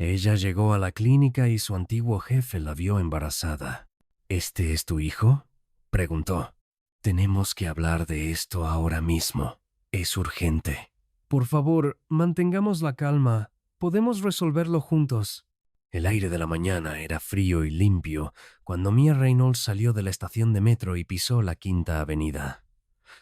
Ella llegó a la clínica y su antiguo jefe la vio embarazada. ¿Este es tu hijo?, preguntó. Tenemos que hablar de esto ahora mismo. Es urgente. Por favor, mantengamos la calma. Podemos resolverlo juntos. El aire de la mañana era frío y limpio cuando Mia Reynolds salió de la estación de metro y pisó la Quinta Avenida.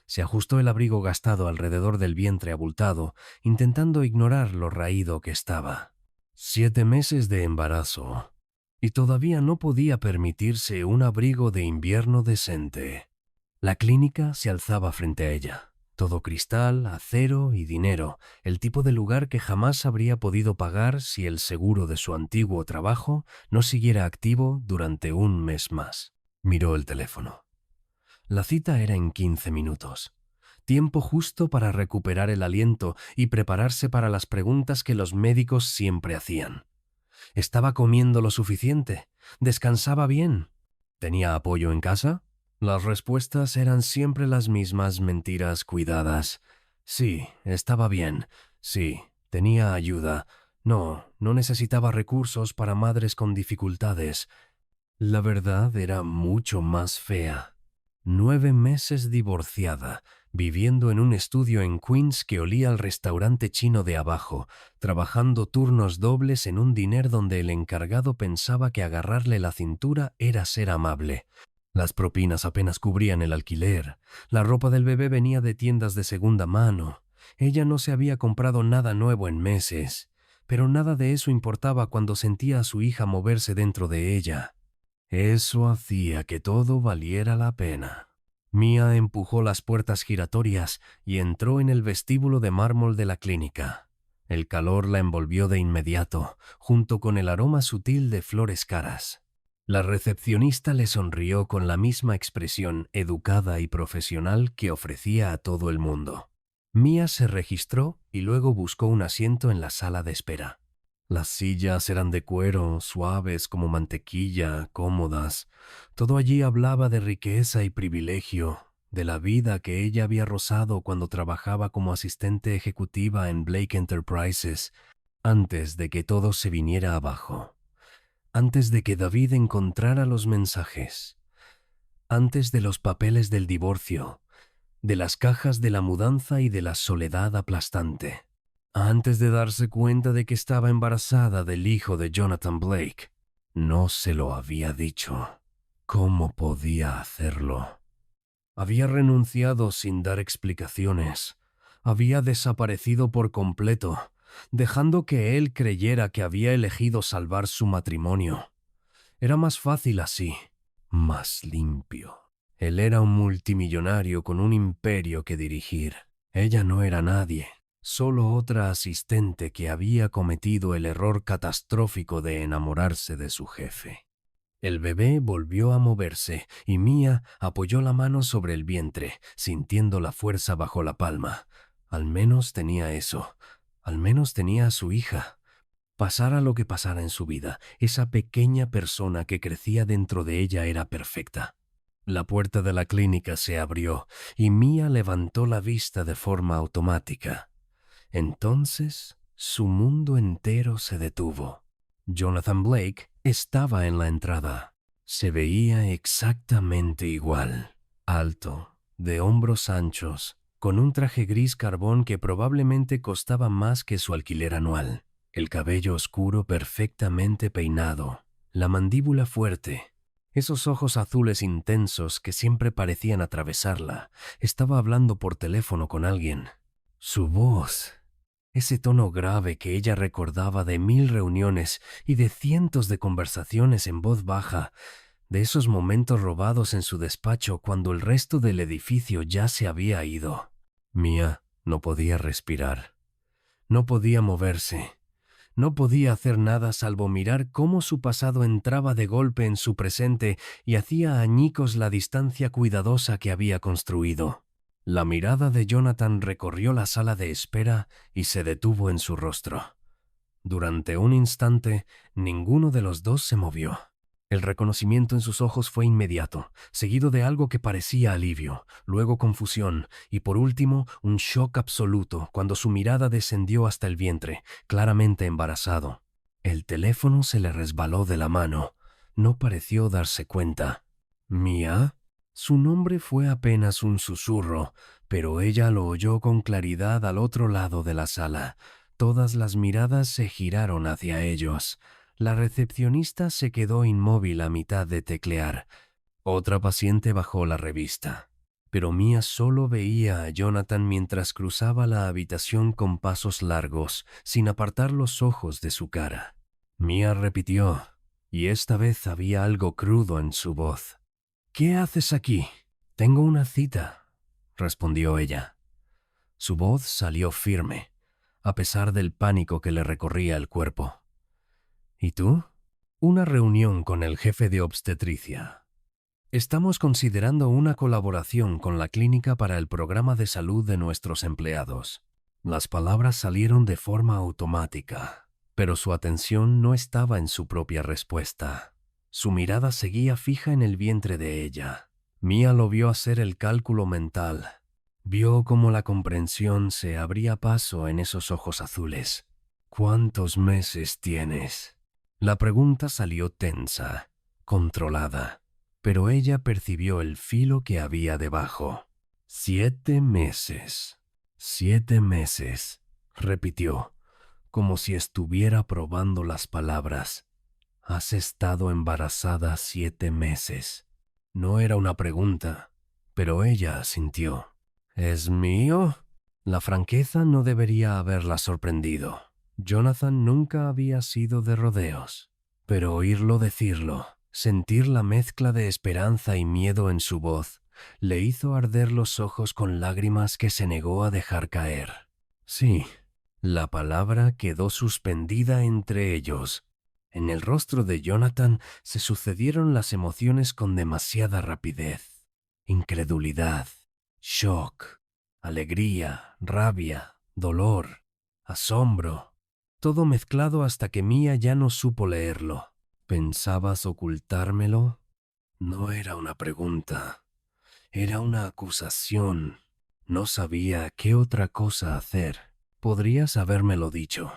Se ajustó el abrigo gastado alrededor del vientre abultado, intentando ignorar lo raído que estaba. 7 meses de embarazo, y todavía no podía permitirse un abrigo de invierno decente. La clínica se alzaba frente a ella. Todo cristal, acero y dinero, el tipo de lugar que jamás habría podido pagar si el seguro de su antiguo trabajo no siguiera activo durante un mes más. Miró el teléfono. La cita era en 15 minutos. Tiempo justo para recuperar el aliento y prepararse para las preguntas que los médicos siempre hacían. ¿Estaba comiendo lo suficiente? ¿Descansaba bien? ¿Tenía apoyo en casa? Las respuestas eran siempre las mismas mentiras cuidadas. Sí, estaba bien. Sí, tenía ayuda. No, no necesitaba recursos para madres con dificultades. La verdad era mucho más fea. 9 meses divorciada, viviendo en un estudio en Queens que olía al restaurante chino de abajo, trabajando turnos dobles en un diner donde el encargado pensaba que agarrarle la cintura era ser amable. Las propinas apenas cubrían el alquiler. La ropa del bebé venía de tiendas de segunda mano. Ella no se había comprado nada nuevo en meses, pero nada de eso importaba cuando sentía a su hija moverse dentro de ella. Eso hacía que todo valiera la pena. Mia empujó las puertas giratorias y entró en el vestíbulo de mármol de la clínica. El calor la envolvió de inmediato, junto con el aroma sutil de flores caras. La recepcionista le sonrió con la misma expresión educada y profesional que ofrecía a todo el mundo. Mia se registró y luego buscó un asiento en la sala de espera. Las sillas eran de cuero, suaves como mantequilla, cómodas. Todo allí hablaba de riqueza y privilegio, de la vida que ella había rozado cuando trabajaba como asistente ejecutiva en Blake Enterprises, antes de que todo se viniera abajo. Antes de que David encontrara los mensajes, antes de los papeles del divorcio, de las cajas de la mudanza y de la soledad aplastante, antes de darse cuenta de que estaba embarazada del hijo de Jonathan Blake. No se lo había dicho. ¿Cómo podía hacerlo? Había renunciado sin dar explicaciones. Había desaparecido por completo, dejando que él creyera que había elegido salvar su matrimonio. Era más fácil así, más limpio. Él era un multimillonario con un imperio que dirigir. Ella no era nadie, solo otra asistente que había cometido el error catastrófico de enamorarse de su jefe. El bebé volvió a moverse y Mia apoyó la mano sobre el vientre, sintiendo la fuerza bajo la palma. Al menos tenía eso. Al menos tenía a su hija. Pasara lo que pasara en su vida, esa pequeña persona que crecía dentro de ella era perfecta. La puerta de la clínica se abrió y Mia levantó la vista de forma automática. Entonces, su mundo entero se detuvo. Jonathan Blake estaba en la entrada. Se veía exactamente igual. Alto, de hombros anchos, con un traje gris carbón que probablemente costaba más que su alquiler anual. El cabello oscuro perfectamente peinado, la mandíbula fuerte, esos ojos azules intensos que siempre parecían atravesarla. Estaba hablando por teléfono con alguien. Su voz, ese tono grave que ella recordaba de 1000 reuniones y de cientos de conversaciones en voz baja, de esos momentos robados en su despacho cuando el resto del edificio ya se había ido. Mia no podía respirar, no podía moverse. No podía hacer nada salvo mirar cómo su pasado entraba de golpe en su presente y hacía añicos la distancia cuidadosa que había construido. La mirada de Jonathan recorrió la sala de espera y se detuvo en su rostro. Durante un instante, ninguno de los dos se movió. El reconocimiento en sus ojos fue inmediato, seguido de algo que parecía alivio, luego confusión y por último un shock absoluto cuando su mirada descendió hasta el vientre, claramente embarazado. El teléfono se le resbaló de la mano. No pareció darse cuenta. ¿Mía? Su nombre fue apenas un susurro, pero ella lo oyó con claridad al otro lado de la sala. Todas las miradas se giraron hacia ellos. La recepcionista se quedó inmóvil a mitad de teclear. Otra paciente bajó la revista. Pero Mía solo veía a Jonathan mientras cruzaba la habitación con pasos largos, sin apartar los ojos de su cara. Mía repitió, y esta vez había algo crudo en su voz. «¿Qué haces aquí?» «Tengo una cita», respondió ella. Su voz salió firme, a pesar del pánico que le recorría el cuerpo. «¿Y tú?» «Una reunión con el jefe de obstetricia. Estamos considerando una colaboración con la clínica para el programa de salud de nuestros empleados». Las palabras salieron de forma automática, pero su atención no estaba en su propia respuesta. Su mirada seguía fija en el vientre de ella. Mía lo vio hacer el cálculo mental. Vio cómo la comprensión se abría paso en esos ojos azules. «¿Cuántos meses tienes?» La pregunta salió tensa, controlada, pero ella percibió el filo que había debajo. 7 meses. 7 meses, repitió, como si estuviera probando las palabras. «Has estado embarazada 7 meses». No era una pregunta, pero ella asintió. «¿Es mío?» La franqueza no debería haberla sorprendido. Jonathan nunca había sido de rodeos, pero oírlo decirlo, sentir la mezcla de esperanza y miedo en su voz, le hizo arder los ojos con lágrimas que se negó a dejar caer. Sí, la palabra quedó suspendida entre ellos. En el rostro de Jonathan se sucedieron las emociones con demasiada rapidez. Incredulidad, shock, alegría, rabia, dolor, asombro, todo mezclado hasta que Mía ya no supo leerlo. «¿Pensabas ocultármelo?» No era una pregunta, era una acusación. No sabía qué otra cosa hacer. «Podrías habérmelo dicho».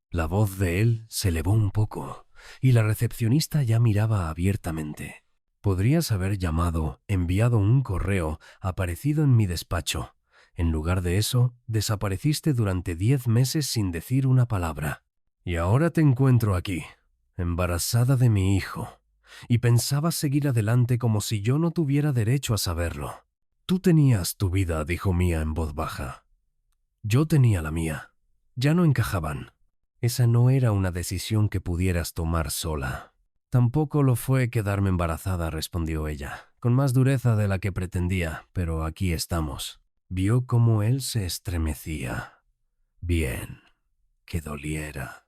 La voz de él se elevó un poco, y la recepcionista ya miraba abiertamente. «Podrías haber llamado, enviado un correo, aparecido en mi despacho. En lugar de eso, desapareciste durante 10 meses sin decir una palabra. Y ahora te encuentro aquí, embarazada de mi hijo, y pensabas seguir adelante como si yo no tuviera derecho a saberlo. Tú tenías tu vida», dijo Mía en voz baja. «Yo tenía la mía. Ya no encajaban. Esa no era una decisión que pudieras tomar sola». «Tampoco lo fue quedarme embarazada», respondió ella, con más dureza de la que pretendía, «pero aquí estamos». Vio cómo él se estremecía. Bien, que doliera,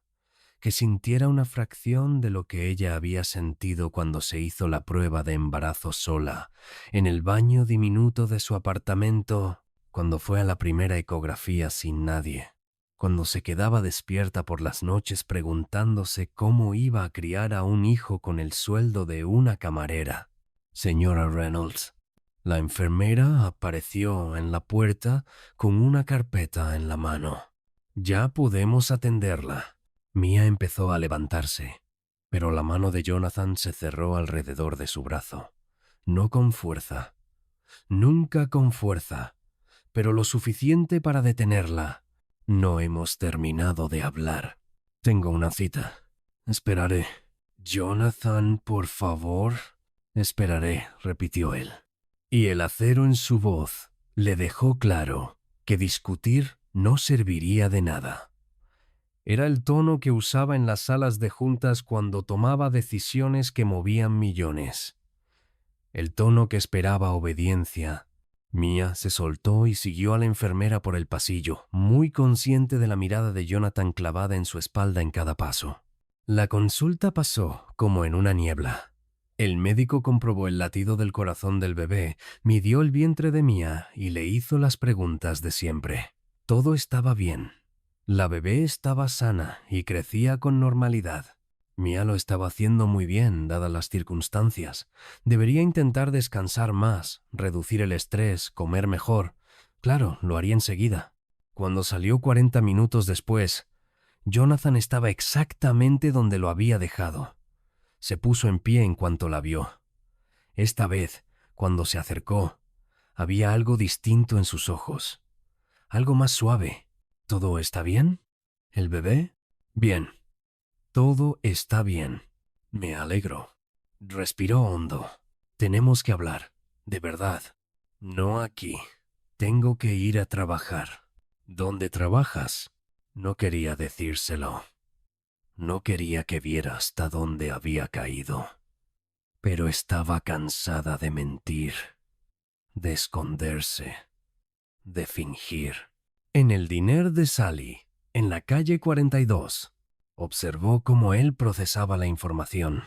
que sintiera una fracción de lo que ella había sentido cuando se hizo la prueba de embarazo sola, en el baño diminuto de su apartamento, cuando fue a la primera ecografía sin nadie, cuando se quedaba despierta por las noches preguntándose cómo iba a criar a un hijo con el sueldo de una camarera. «Señora Reynolds». La enfermera apareció en la puerta con una carpeta en la mano. «Ya podemos atenderla». Mía empezó a levantarse, pero la mano de Jonathan se cerró alrededor de su brazo. No con fuerza, nunca con fuerza, pero lo suficiente para detenerla. «No hemos terminado de hablar. Tengo una cita. Esperaré». «Jonathan, por favor». «Esperaré», repitió él. Y el acero en su voz le dejó claro que discutir no serviría de nada. Era el tono que usaba en las salas de juntas cuando tomaba decisiones que movían millones. El tono que esperaba obediencia. Mía se soltó y siguió a la enfermera por el pasillo, muy consciente de la mirada de Jonathan clavada en su espalda en cada paso. La consulta pasó como en una niebla. El médico comprobó el latido del corazón del bebé, midió el vientre de Mía y le hizo las preguntas de siempre. Todo estaba bien. La bebé estaba sana y crecía con normalidad. Mía lo estaba haciendo muy bien, dadas las circunstancias. Debería intentar descansar más, reducir el estrés, comer mejor. Claro, lo haría enseguida. Cuando salió 40 minutos después, Jonathan estaba exactamente donde lo había dejado. Se puso en pie en cuanto la vio. Esta vez, cuando se acercó, había algo distinto en sus ojos, algo más suave. ¿Todo está bien? ¿El bebé? Bien. Todo está bien. Me alegro. Respiró hondo. Tenemos que hablar, de verdad. No aquí. Tengo que ir a trabajar. ¿Dónde trabajas? No quería decírselo. No quería que viera hasta dónde había caído. Pero estaba cansada de mentir, de esconderse, de fingir. En el diner de Sally, en la calle 42, observó cómo él procesaba la información.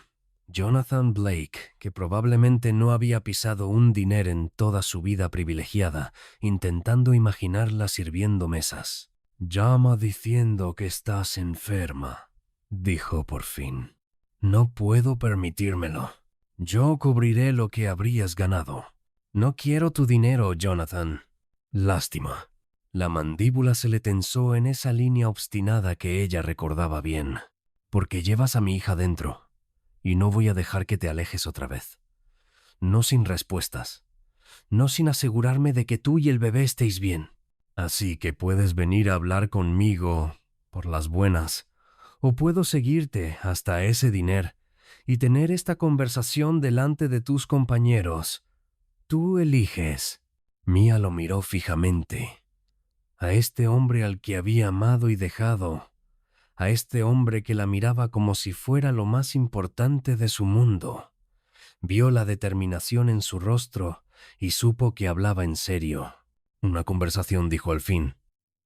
Jonathan Blake, que probablemente no había pisado un diner en toda su vida privilegiada, intentando imaginarla sirviendo mesas. «Llama diciendo que estás enferma», dijo por fin. «No puedo permitírmelo. Yo cubriré lo que habrías ganado. No quiero tu dinero, Jonathan». Lástima. La mandíbula se le tensó en esa línea obstinada que ella recordaba bien. «Porque llevas a mi hija dentro, y no voy a dejar que te alejes otra vez. No sin respuestas. No sin asegurarme de que tú y el bebé estéis bien. Así que puedes venir a hablar conmigo por las buenas, o puedo seguirte hasta ese diner y tener esta conversación delante de tus compañeros. Tú eliges». Mia lo miró fijamente. A este hombre al que había amado y dejado, a este hombre que la miraba como si fuera lo más importante de su mundo. Vio la determinación en su rostro y supo que hablaba en serio. Una conversación, dijo al fin.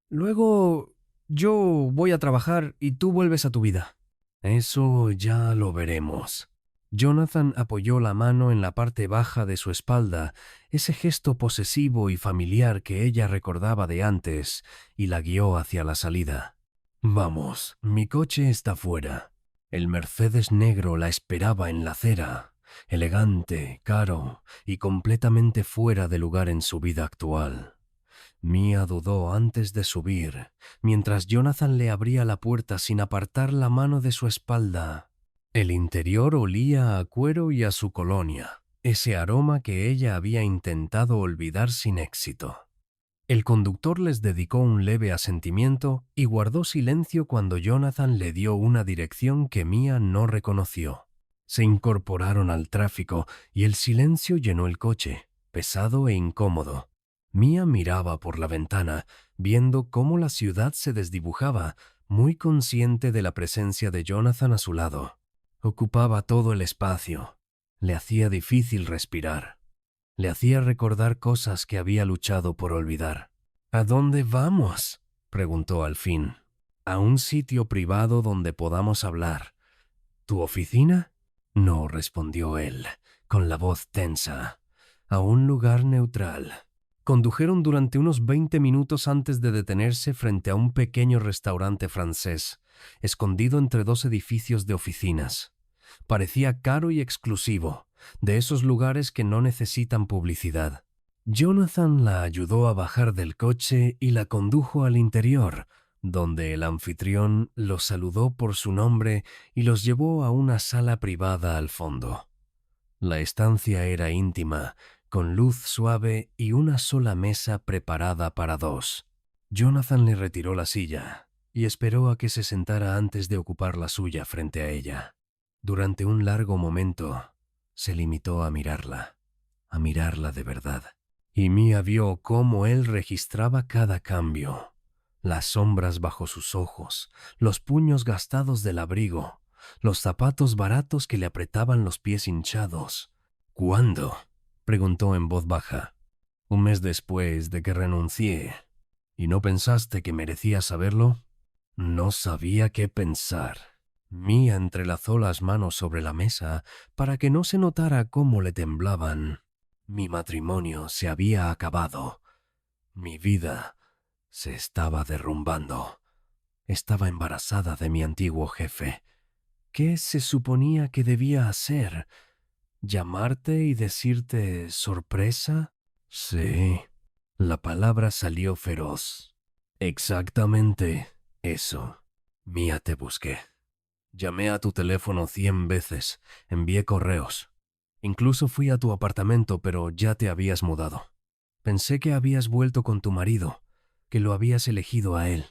«Luego yo voy a trabajar y tú vuelves a tu vida». «Eso ya lo veremos». Jonathan apoyó la mano en la parte baja de su espalda, ese gesto posesivo y familiar que ella recordaba de antes, y la guió hacia la salida. «Vamos, mi coche está fuera». El Mercedes negro la esperaba en la acera, elegante, caro y completamente fuera de lugar en su vida actual. Mia dudó antes de subir, mientras Jonathan le abría la puerta sin apartar la mano de su espalda. El interior olía a cuero y a su colonia, ese aroma que ella había intentado olvidar sin éxito. El conductor les dedicó un leve asentimiento y guardó silencio cuando Jonathan le dio una dirección que Mia no reconoció. Se incorporaron al tráfico y el silencio llenó el coche, pesado e incómodo. Mia miraba por la ventana, viendo cómo la ciudad se desdibujaba, muy consciente de la presencia de Jonathan a su lado. Ocupaba todo el espacio. Le hacía difícil respirar. Le hacía recordar cosas que había luchado por olvidar. «¿A dónde vamos?», preguntó al fin. «A un sitio privado donde podamos hablar». «¿Tu oficina?». «No», respondió él, con la voz tensa. «A un lugar neutral». Condujeron durante unos 20 minutos antes de detenerse frente a un pequeño restaurante francés, escondido entre dos edificios de oficinas. Parecía caro y exclusivo, de esos lugares que no necesitan publicidad. Jonathan la ayudó a bajar del coche y la condujo al interior, donde el anfitrión los saludó por su nombre y los llevó a una sala privada al fondo. La estancia era íntima, con luz suave y una sola mesa preparada para dos. Jonathan le retiró la silla y esperó a que se sentara antes de ocupar la suya frente a ella. Durante un largo momento, se limitó a mirarla de verdad. Y Mia vio cómo él registraba cada cambio. Las sombras bajo sus ojos, los puños gastados del abrigo, los zapatos baratos que le apretaban los pies hinchados. «¿Cuándo?», preguntó en voz baja. «Un mes después de que renuncié. ¿Y no pensaste que merecía saberlo?». No sabía qué pensar. Mia entrelazó las manos sobre la mesa para que no se notara cómo le temblaban. Mi matrimonio se había acabado. Mi vida se estaba derrumbando. Estaba embarazada de mi antiguo jefe. ¿Qué se suponía que debía hacer? ¿Llamarte y decirte sorpresa? Sí. La palabra salió feroz. Exactamente eso. Mía, te busqué. Llamé a tu teléfono 100 veces, envié correos. Incluso fui a tu apartamento, pero ya te habías mudado. Pensé que habías vuelto con tu marido, que lo habías elegido a él.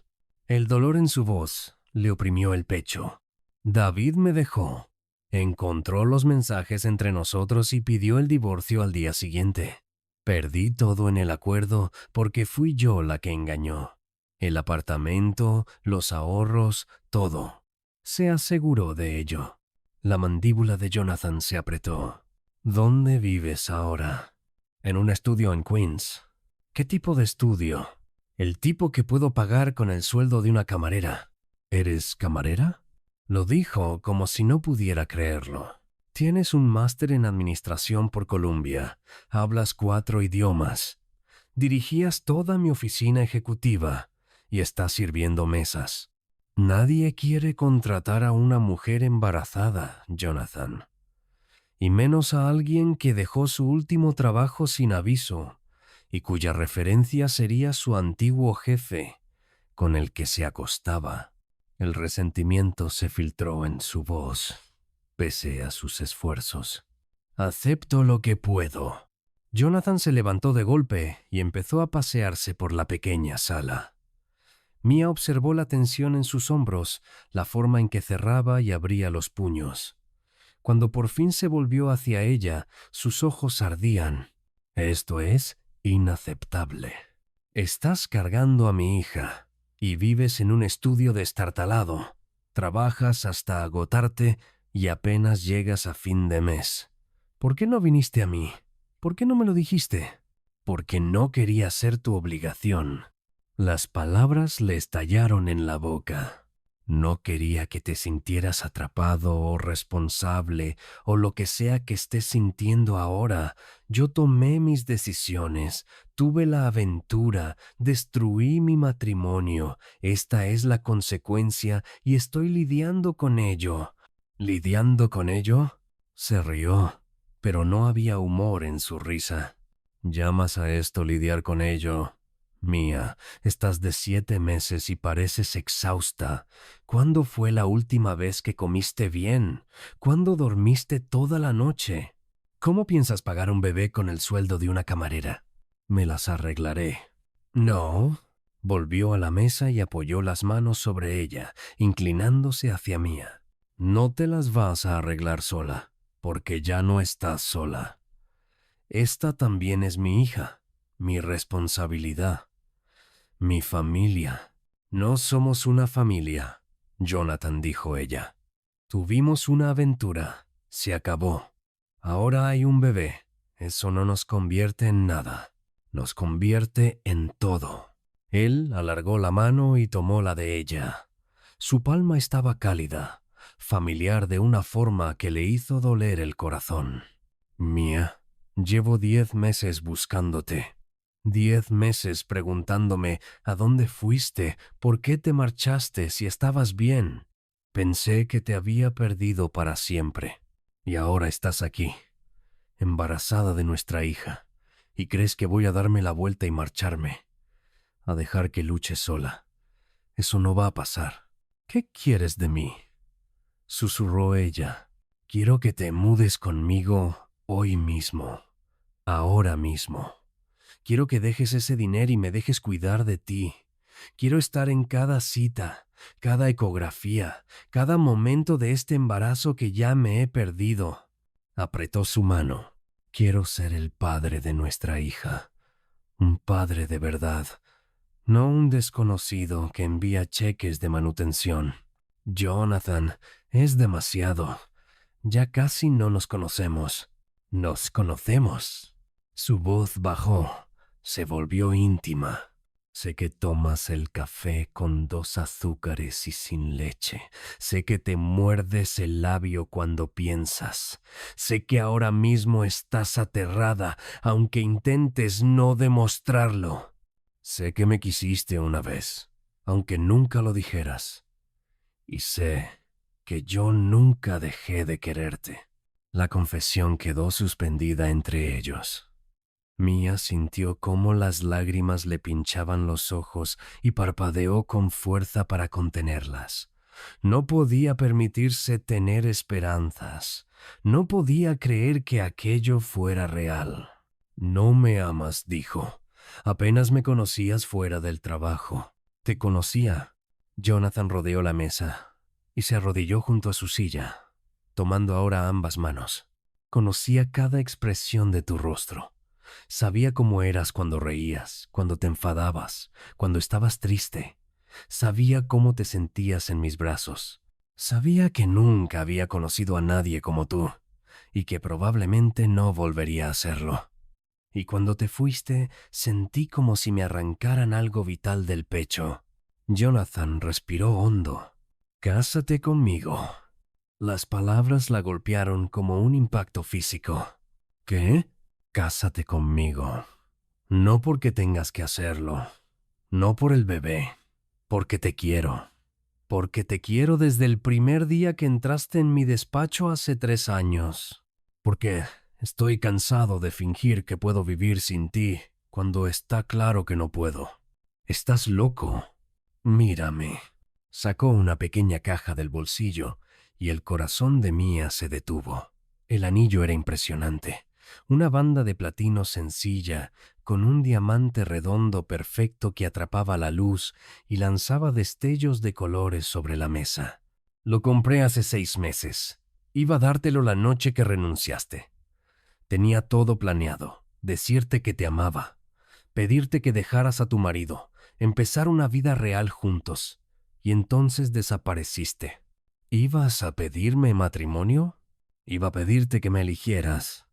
El dolor en su voz le oprimió el pecho. David me dejó. Encontró los mensajes entre nosotros y pidió el divorcio al día siguiente. Perdí todo en el acuerdo porque fui yo la que engañó. El apartamento, los ahorros, todo. Se aseguró de ello. La mandíbula de Jonathan se apretó. ¿Dónde vives ahora? En un estudio en Queens. ¿Qué tipo de estudio? El tipo que puedo pagar con el sueldo de una camarera. ¿Eres camarera? Lo dijo como si no pudiera creerlo. Tienes un máster en administración por Columbia. Hablas 4 idiomas. Dirigías toda mi oficina ejecutiva y estás sirviendo mesas. Nadie quiere contratar a una mujer embarazada, Jonathan. Y menos a alguien que dejó su último trabajo sin aviso y cuya referencia sería su antiguo jefe, con el que se acostaba. El resentimiento se filtró en su voz, pese a sus esfuerzos. Acepto lo que puedo. Jonathan se levantó de golpe y empezó a pasearse por la pequeña sala. Mia observó la tensión en sus hombros, la forma en que cerraba y abría los puños. Cuando por fin se volvió hacia ella, sus ojos ardían. Esto es inaceptable. Estás cargando a mi hija y vives en un estudio destartalado. Trabajas hasta agotarte y apenas llegas a fin de mes. ¿Por qué no viniste a mí? ¿Por qué no me lo dijiste? Porque no quería ser tu obligación. Las palabras le estallaron en la boca. No quería que te sintieras atrapado o responsable o lo que sea que estés sintiendo ahora. Yo tomé mis decisiones, tuve la aventura, destruí mi matrimonio. Esta es la consecuencia y estoy lidiando con ello. ¿Lidiando con ello? Se rió, pero no había humor en su risa. ¿Llamas a esto lidiar con ello? Mía, estás de 7 meses y pareces exhausta. ¿Cuándo fue la última vez que comiste bien? ¿Cuándo dormiste toda la noche? ¿Cómo piensas pagar un bebé con el sueldo de una camarera? Me las arreglaré. No. Volvió a la mesa y apoyó las manos sobre ella, inclinándose hacia Mía. No te las vas a arreglar sola, porque ya no estás sola. Esta también es mi hija, mi responsabilidad. Mi familia. No somos una familia, Jonathan, dijo ella. Tuvimos una aventura. Se acabó. Ahora hay un bebé. Eso no nos convierte en nada. Nos convierte en todo. Él alargó la mano y tomó la de ella. Su palma estaba cálida, familiar de una forma que le hizo doler el corazón. Mía, llevo 10 meses buscándote. 10 meses preguntándome a dónde fuiste, por qué te marchaste si estabas bien. Pensé que te había perdido para siempre. Y ahora estás aquí, embarazada de nuestra hija, y crees que voy a darme la vuelta y marcharme, a dejar que luche sola. Eso no va a pasar. ¿Qué quieres de mí? Susurró ella. Quiero que te mudes conmigo hoy mismo, ahora mismo. Quiero que dejes ese dinero y me dejes cuidar de ti. Quiero estar en cada cita, cada ecografía, cada momento de este embarazo que ya me he perdido. Apretó su mano. Quiero ser el padre de nuestra hija. Un padre de verdad, no un desconocido que envía cheques de manutención. Jonathan, es demasiado. Ya casi no nos conocemos. Nos conocemos. Su voz bajó. Se volvió íntima. Sé que tomas el café con 2 azúcares y sin leche. Sé que te muerdes el labio cuando piensas. Sé que ahora mismo estás aterrada, aunque intentes no demostrarlo. Sé que me quisiste una vez, aunque nunca lo dijeras. Y sé que yo nunca dejé de quererte. La confesión quedó suspendida entre ellos. Mía sintió cómo las lágrimas le pinchaban los ojos y parpadeó con fuerza para contenerlas. No podía permitirse tener esperanzas. No podía creer que aquello fuera real. No me amas, dijo. Apenas me conocías fuera del trabajo. Te conocía. Jonathan rodeó la mesa y se arrodilló junto a su silla, tomando ahora ambas manos. Conocía cada expresión de tu rostro. Sabía cómo eras cuando reías, cuando te enfadabas, cuando estabas triste. Sabía cómo te sentías en mis brazos. Sabía que nunca había conocido a nadie como tú y que probablemente no volvería a hacerlo. Y cuando te fuiste, sentí como si me arrancaran algo vital del pecho. Jonathan respiró hondo. Cásate conmigo. Las palabras la golpearon como un impacto físico. ¿Qué? Cásate conmigo. No porque tengas que hacerlo. No por el bebé. Porque te quiero. Porque te quiero desde el primer día que entraste en mi despacho hace 3 años. Porque estoy cansado de fingir que puedo vivir sin ti cuando está claro que no puedo. Estás loco. Mírame. Sacó una pequeña caja del bolsillo y el corazón de Mia se detuvo. El anillo era impresionante. Una banda de platino sencilla, con un diamante redondo perfecto que atrapaba la luz y lanzaba destellos de colores sobre la mesa. Lo compré hace 6 meses. Iba a dártelo la noche que renunciaste. Tenía todo planeado, decirte que te amaba, pedirte que dejaras a tu marido, empezar una vida real juntos. Y entonces desapareciste. ¿Ibas a pedirme matrimonio? Iba a pedirte que me eligieras,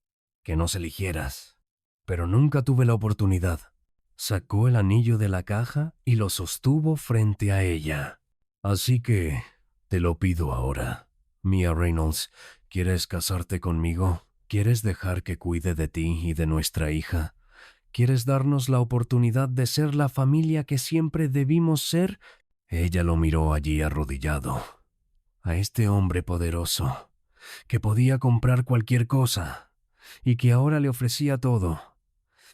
que nos eligieras, pero nunca tuve la oportunidad. Sacó el anillo de la caja y lo sostuvo frente a ella. Así que te lo pido ahora. Mia Reynolds, ¿quieres casarte conmigo? ¿Quieres dejar que cuide de ti y de nuestra hija? ¿Quieres darnos la oportunidad de ser la familia que siempre debimos ser? Ella lo miró allí arrodillado, a este hombre poderoso, que podía comprar cualquier cosa, y que ahora le ofrecía todo,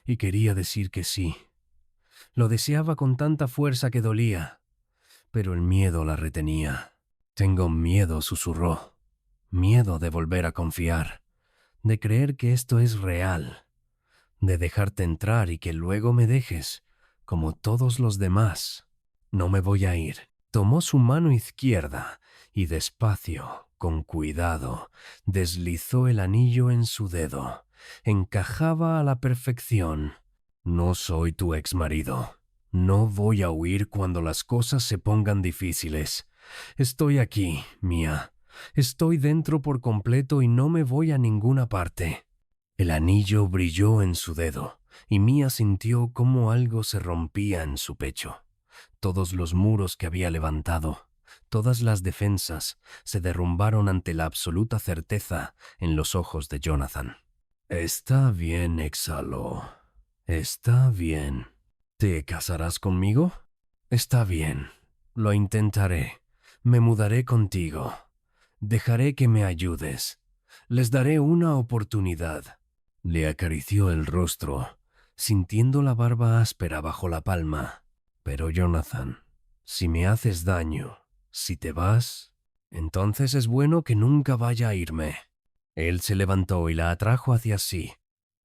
y quería decir que sí. Lo deseaba con tanta fuerza que dolía, pero el miedo la retenía. Tengo miedo, susurró. Miedo de volver a confiar, de creer que esto es real, de dejarte entrar y que luego me dejes, como todos los demás. No me voy a ir. Tomó su mano izquierda y despacio, con cuidado, deslizó el anillo en su dedo. Encajaba a la perfección. No soy tu exmarido. No voy a huir cuando las cosas se pongan difíciles. Estoy aquí, Mia. Estoy dentro por completo y no me voy a ninguna parte. El anillo brilló en su dedo y Mia sintió cómo algo se rompía en su pecho. Todos los muros que había levantado, todas las defensas, se derrumbaron ante la absoluta certeza en los ojos de Jonathan. Está bien, exhaló. Está bien. ¿Te casarás conmigo? Está bien. Lo intentaré. Me mudaré contigo. Dejaré que me ayudes. Les daré una oportunidad. Le acarició el rostro, sintiendo la barba áspera bajo la palma. Pero Jonathan, si me haces daño, si te vas, entonces es bueno que nunca vaya a irme. Él se levantó y la atrajo hacia sí,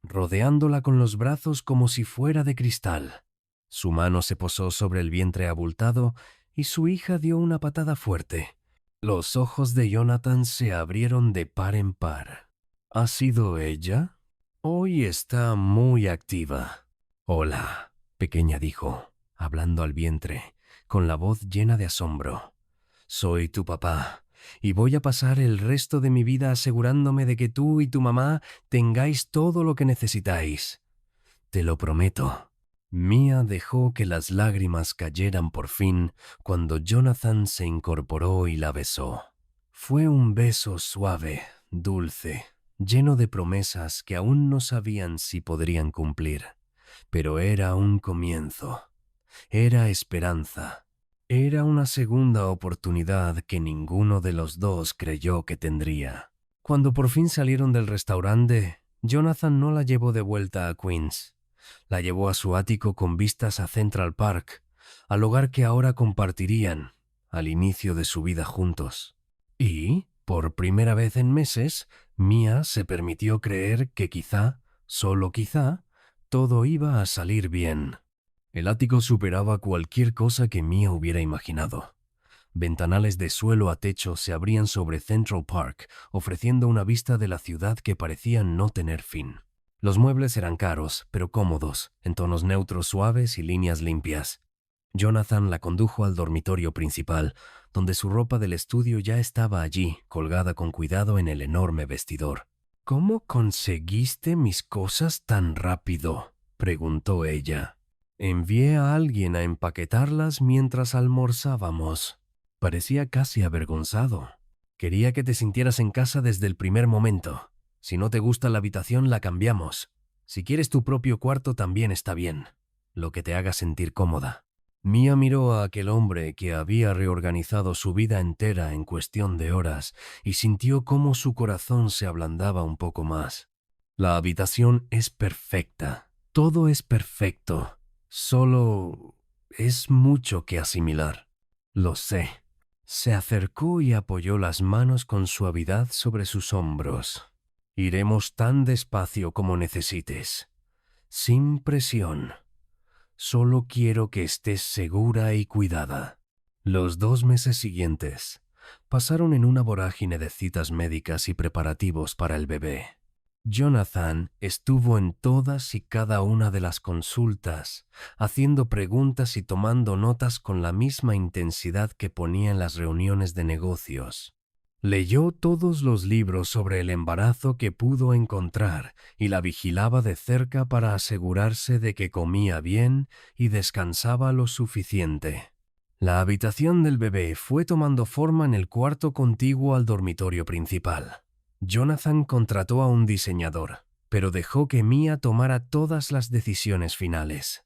rodeándola con los brazos como si fuera de cristal. Su mano se posó sobre el vientre abultado y su hija dio una patada fuerte. Los ojos de Jonathan se abrieron de par en par. ¿Ha sido ella? Hoy está muy activa. Hola, pequeña, dijo, hablando al vientre, con la voz llena de asombro. Soy tu papá, y voy a pasar el resto de mi vida asegurándome de que tú y tu mamá tengáis todo lo que necesitáis. Te lo prometo. Mia dejó que las lágrimas cayeran por fin cuando Jonathan se incorporó y la besó. Fue un beso suave, dulce, lleno de promesas que aún no sabían si podrían cumplir. Pero era un comienzo. Era esperanza. Era una segunda oportunidad que ninguno de los dos creyó que tendría. Cuando por fin salieron del restaurante, Jonathan no la llevó de vuelta a Queens. La llevó a su ático con vistas a Central Park, al hogar que ahora compartirían, al inicio de su vida juntos. Y, por primera vez en meses, Mia se permitió creer que quizá, solo quizá, todo iba a salir bien. El ático superaba cualquier cosa que Mia hubiera imaginado. Ventanales de suelo a techo se abrían sobre Central Park, ofreciendo una vista de la ciudad que parecía no tener fin. Los muebles eran caros, pero cómodos, en tonos neutros suaves y líneas limpias. Jonathan la condujo al dormitorio principal, donde su ropa del estudio ya estaba allí, colgada con cuidado en el enorme vestidor. «¿Cómo conseguiste mis cosas tan rápido?», preguntó ella. «Envié a alguien a empaquetarlas mientras almorzábamos». Parecía casi avergonzado. «Quería que te sintieras en casa desde el primer momento. Si no te gusta la habitación, la cambiamos. Si quieres tu propio cuarto, también está bien. Lo que te haga sentir cómoda». Mia miró a aquel hombre que había reorganizado su vida entera en cuestión de horas y sintió cómo su corazón se ablandaba un poco más. «La habitación es perfecta. Todo es perfecto. Solo es mucho que asimilar». «Lo sé». Se acercó y apoyó las manos con suavidad sobre sus hombros. «Iremos tan despacio como necesites. Sin presión. Solo quiero que estés segura y cuidada». Los 2 meses siguientes pasaron en una vorágine de citas médicas y preparativos para el bebé. Jonathan estuvo en todas y cada una de las consultas, haciendo preguntas y tomando notas con la misma intensidad que ponía en las reuniones de negocios. Leyó todos los libros sobre el embarazo que pudo encontrar y la vigilaba de cerca para asegurarse de que comía bien y descansaba lo suficiente. La habitación del bebé fue tomando forma en el cuarto contiguo al dormitorio principal. Jonathan contrató a un diseñador, pero dejó que Mia tomara todas las decisiones finales.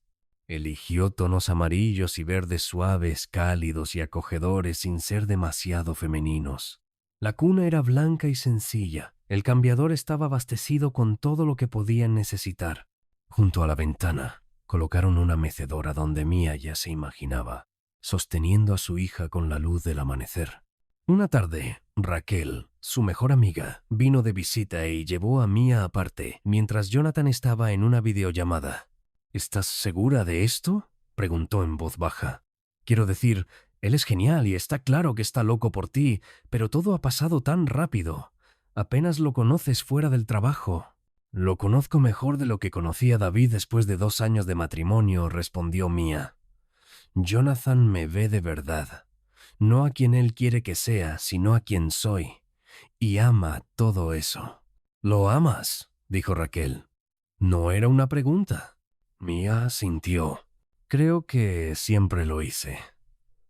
Eligió tonos amarillos y verdes suaves, cálidos y acogedores sin ser demasiado femeninos. La cuna era blanca y sencilla. El cambiador estaba abastecido con todo lo que podían necesitar. Junto a la ventana, colocaron una mecedora donde Mia ya se imaginaba, sosteniendo a su hija con la luz del amanecer. Una tarde, Raquel, su mejor amiga, vino de visita y llevó a Mia aparte, mientras Jonathan estaba en una videollamada. «¿Estás segura de esto?», preguntó en voz baja. «Quiero decir, él es genial y está claro que está loco por ti, pero todo ha pasado tan rápido. Apenas lo conoces fuera del trabajo». «Lo conozco mejor de lo que conocí a David después de 2 años de matrimonio», respondió Mia. «Jonathan me ve de verdad. No a quien él quiere que sea, sino a quien soy. Y ama todo eso». «¿Lo amas?», dijo Raquel. No era una pregunta. Mia asintió. «Creo que siempre lo hice.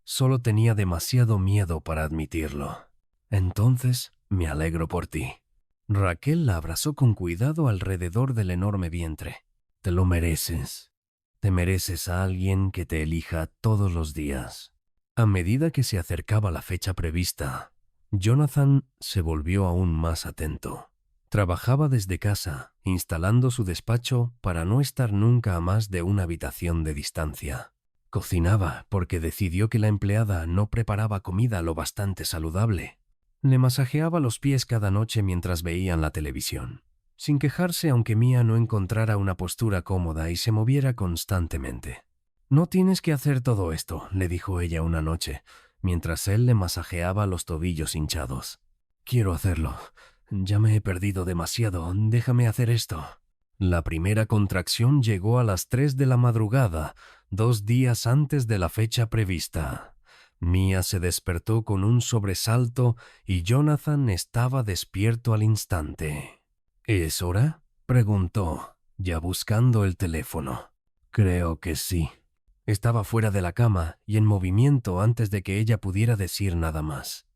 Solo tenía demasiado miedo para admitirlo. Entonces, me alegro por ti». Raquel la abrazó con cuidado alrededor del enorme vientre. «Te lo mereces. Te mereces a alguien que te elija todos los días». A medida que se acercaba la fecha prevista, Jonathan se volvió aún más atento. Trabajaba desde casa, instalando su despacho para no estar nunca a más de una habitación de distancia. Cocinaba porque decidió que la empleada no preparaba comida lo bastante saludable. Le masajeaba los pies cada noche mientras veían la televisión, sin quejarse aunque Mia no encontrara una postura cómoda y se moviera constantemente. «No tienes que hacer todo esto», le dijo ella una noche, mientras él le masajeaba los tobillos hinchados. «Quiero hacerlo. Ya me he perdido demasiado. Déjame hacer esto». La primera contracción llegó a las 3 de la madrugada, 2 días antes de la fecha prevista. Mia se despertó con un sobresalto y Jonathan estaba despierto al instante. «¿Es hora?», preguntó, ya buscando el teléfono. «Creo que sí». Estaba fuera de la cama y en movimiento antes de que ella pudiera decir nada más.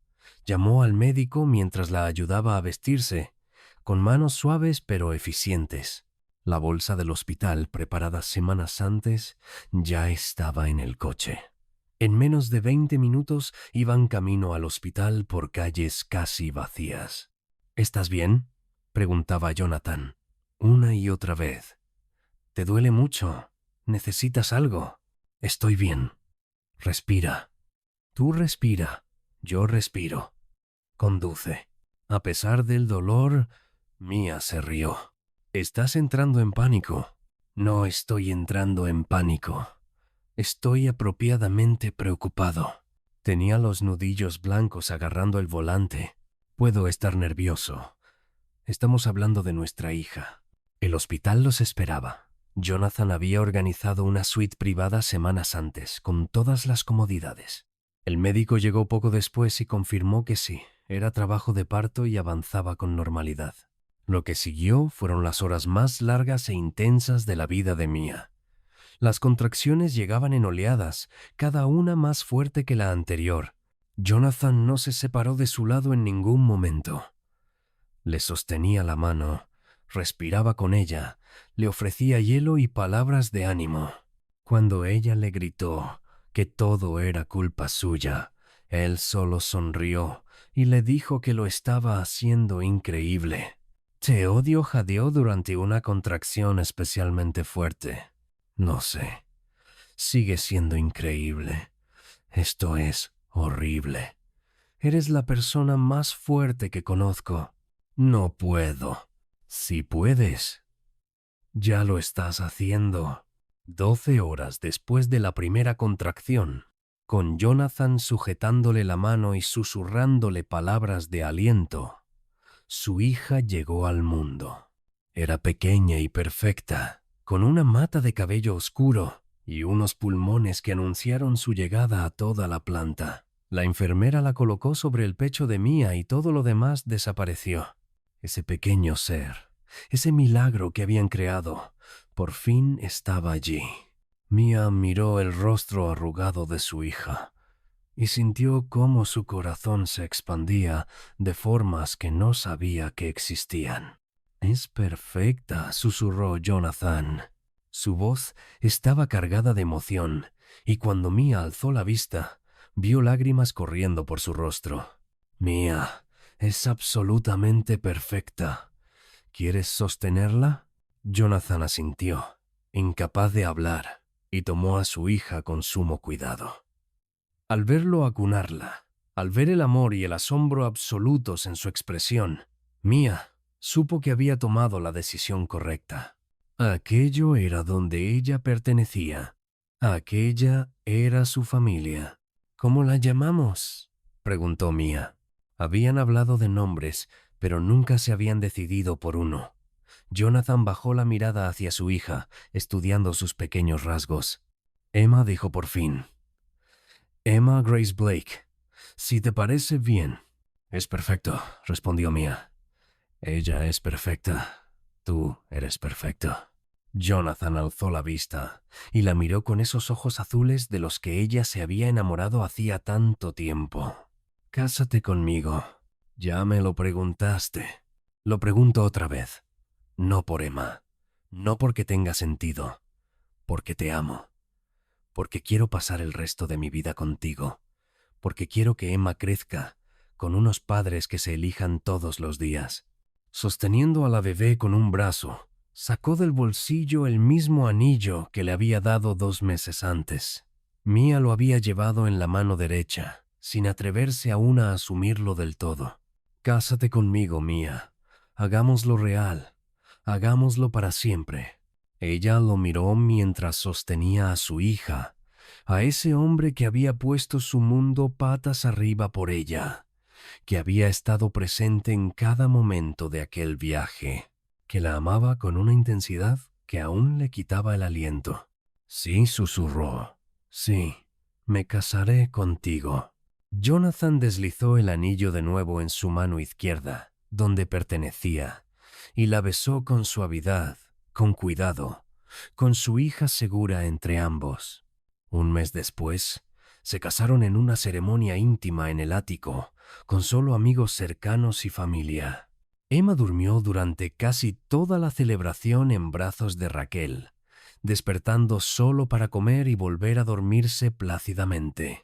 Llamó al médico mientras la ayudaba a vestirse, con manos suaves pero eficientes. La bolsa del hospital, preparada semanas antes, ya estaba en el coche. En menos de 20 minutos iban camino al hospital por calles casi vacías. «¿Estás bien?», preguntaba Jonathan, una y otra vez. «¿Te duele mucho? ¿Necesitas algo?». «Estoy bien. Respira». Tú respira, yo respiro. Conduce. A pesar del dolor, Mia se rió. Estás entrando en pánico. No estoy entrando en pánico. Estoy apropiadamente preocupado. Tenía los nudillos blancos agarrando el volante. Puedo estar nervioso. Estamos hablando de nuestra hija. El hospital los esperaba. Jonathan había organizado una suite privada semanas antes, con todas las comodidades. El médico llegó poco después y confirmó que sí, era trabajo de parto y avanzaba con normalidad. Lo que siguió fueron las horas más largas e intensas de la vida de Mia. Las contracciones llegaban en oleadas, cada una más fuerte que la anterior. Jonathan no se separó de su lado en ningún momento. Le sostenía la mano, respiraba con ella, le ofrecía hielo y palabras de ánimo. Cuando ella le gritó que todo era culpa suya, él solo sonrió y le dijo que lo estaba haciendo increíble. Te odio, jadeó durante una contracción especialmente fuerte. No sé. Sigue siendo increíble. Esto es horrible. Eres la persona más fuerte que conozco. No puedo. Si puedes. Ya lo estás haciendo. 12 horas después de la primera contracción, con Jonathan sujetándole la mano y susurrándole palabras de aliento, su hija llegó al mundo. Era pequeña y perfecta, con una mata de cabello oscuro y unos pulmones que anunciaron su llegada a toda la planta. La enfermera la colocó sobre el pecho de Mia y todo lo demás desapareció. Ese pequeño ser, ese milagro que habían creado, por fin estaba allí. Mia miró el rostro arrugado de su hija y sintió cómo su corazón se expandía de formas que no sabía que existían. «Es perfecta», susurró Jonathan. Su voz estaba cargada de emoción, y cuando Mia alzó la vista, vio lágrimas corriendo por su rostro. «Mia, es absolutamente perfecta. ¿Quieres sostenerla?» Jonathan asintió, incapaz de hablar, y tomó a su hija con sumo cuidado. Al verlo acunarla, al ver el amor y el asombro absolutos en su expresión, Mia supo que había tomado la decisión correcta. Aquello era donde ella pertenecía. Aquella era su familia. «¿Cómo la llamamos?», preguntó Mia. Habían hablado de nombres, pero nunca se habían decidido por uno. Jonathan bajó la mirada hacia su hija, estudiando sus pequeños rasgos. Emma dijo por fin: «Emma Grace Blake, si te parece bien». «Es perfecto», respondió Mia. «Ella es perfecta. Tú eres perfecto». Jonathan alzó la vista y la miró con esos ojos azules de los que ella se había enamorado hacía tanto tiempo. «Cásate conmigo. Ya me lo preguntaste. Lo pregunto otra vez. No por Emma, no porque tenga sentido, porque te amo, porque quiero pasar el resto de mi vida contigo, porque quiero que Emma crezca con unos padres que se elijan todos los días». Sosteniendo a la bebé con un brazo, sacó del bolsillo el mismo anillo que le había dado 2 meses antes. Mia lo había llevado en la mano derecha, sin atreverse aún a asumirlo del todo. «Cásate conmigo, Mia. Hagámoslo real. Hagámoslo para siempre». Ella lo miró mientras sostenía a su hija, a ese hombre que había puesto su mundo patas arriba por ella, que había estado presente en cada momento de aquel viaje, que la amaba con una intensidad que aún le quitaba el aliento. «Sí», susurró. «Sí, me casaré contigo». Jonathan deslizó el anillo de nuevo en su mano izquierda, donde pertenecía, y la besó con suavidad, con cuidado, con su hija segura entre ambos. 1 mes después, se casaron en una ceremonia íntima en el ático, con solo amigos cercanos y familia. Emma durmió durante casi toda la celebración en brazos de Raquel, despertando solo para comer y volver a dormirse plácidamente.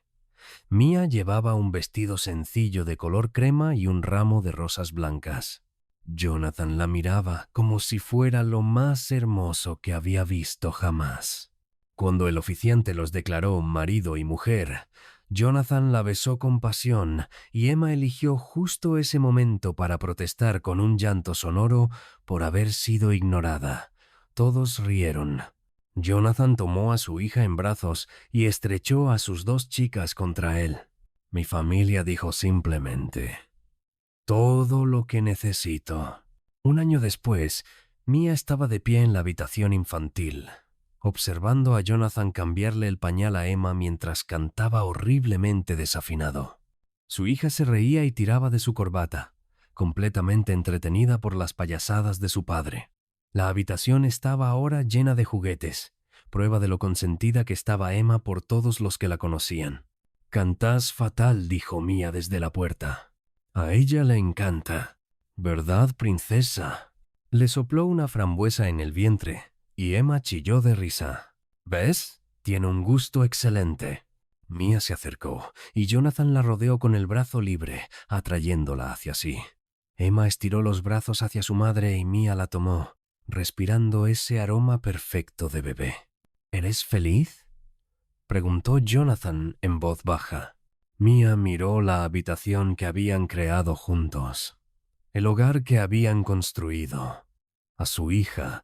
Mia llevaba un vestido sencillo de color crema y un ramo de rosas blancas. Jonathan la miraba como si fuera lo más hermoso que había visto jamás. Cuando el oficiante los declaró marido y mujer, Jonathan la besó con pasión y Emma eligió justo ese momento para protestar con un llanto sonoro por haber sido ignorada. Todos rieron. Jonathan tomó a su hija en brazos y estrechó a sus dos chicas contra él. Mi familia dijo simplemente: todo lo que necesito. Un año después, Mia estaba de pie en la habitación infantil, observando a Jonathan cambiarle el pañal a Emma mientras cantaba horriblemente desafinado. Su hija se reía y tiraba de su corbata, completamente entretenida por las payasadas de su padre. La habitación estaba ahora llena de juguetes, prueba de lo consentida que estaba Emma por todos los que la conocían. «Cantás fatal», dijo Mia desde la puerta. «A ella le encanta. ¿Verdad, princesa?» Le sopló una frambuesa en el vientre y Emma chilló de risa. «¿Ves? Tiene un gusto excelente». Mia se acercó y Jonathan la rodeó con el brazo libre, atrayéndola hacia sí. Emma estiró los brazos hacia su madre y Mia la tomó, respirando ese aroma perfecto de bebé. «¿Eres feliz?», preguntó Jonathan en voz baja. Mia miró la habitación que habían creado juntos, el hogar que habían construido, a su hija,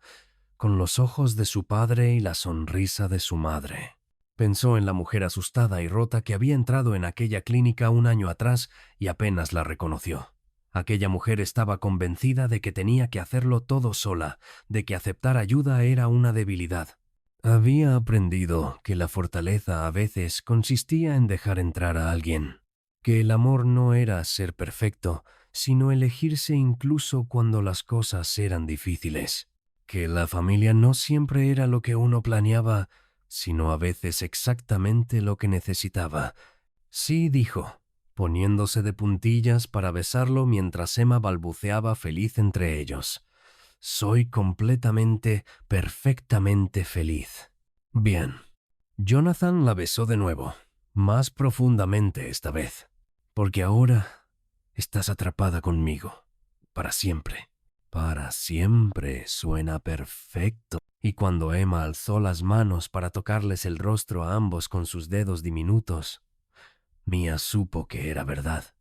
con los ojos de su padre y la sonrisa de su madre. Pensó en la mujer asustada y rota que había entrado en aquella clínica un año atrás y apenas la reconoció. Aquella mujer estaba convencida de que tenía que hacerlo todo sola, de que aceptar ayuda era una debilidad. Había aprendido que la fortaleza a veces consistía en dejar entrar a alguien, que el amor no era ser perfecto, sino elegirse incluso cuando las cosas eran difíciles, que la familia no siempre era lo que uno planeaba, sino a veces exactamente lo que necesitaba. «Sí», dijo, poniéndose de puntillas para besarlo mientras Emma balbuceaba feliz entre ellos. «Soy completamente, perfectamente feliz». Bien. Jonathan la besó de nuevo, más profundamente esta vez, «porque ahora estás atrapada conmigo, para siempre». «Para siempre» suena perfecto. Y cuando Emma alzó las manos para tocarles el rostro a ambos con sus dedos diminutos, Mia supo que era verdad.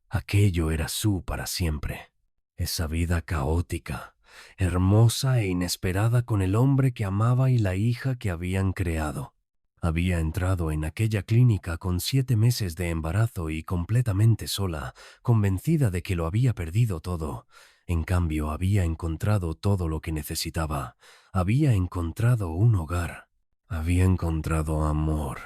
Aquello era su para siempre. Esa vida caótica, hermosa e inesperada con el hombre que amaba y la hija que habían creado. Había entrado en aquella clínica con 7 meses de embarazo y completamente sola, convencida de que lo había perdido todo. En cambio, había encontrado todo lo que necesitaba. Había encontrado un hogar. Había encontrado amor.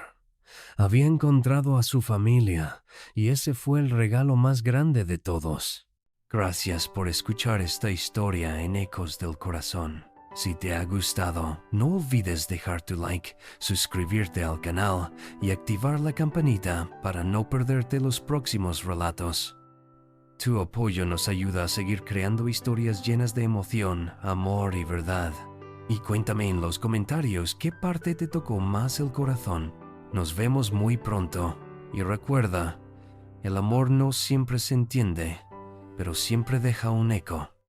Había encontrado a su familia, y ese fue el regalo más grande de todos. Gracias por escuchar esta historia en Ecos del Corazón. Si te ha gustado, no olvides dejar tu like, suscribirte al canal y activar la campanita para no perderte los próximos relatos. Tu apoyo nos ayuda a seguir creando historias llenas de emoción, amor y verdad. Y cuéntame en los comentarios qué parte te tocó más el corazón. Nos vemos muy pronto. Y recuerda, el amor no siempre se entiende, pero siempre deja un eco.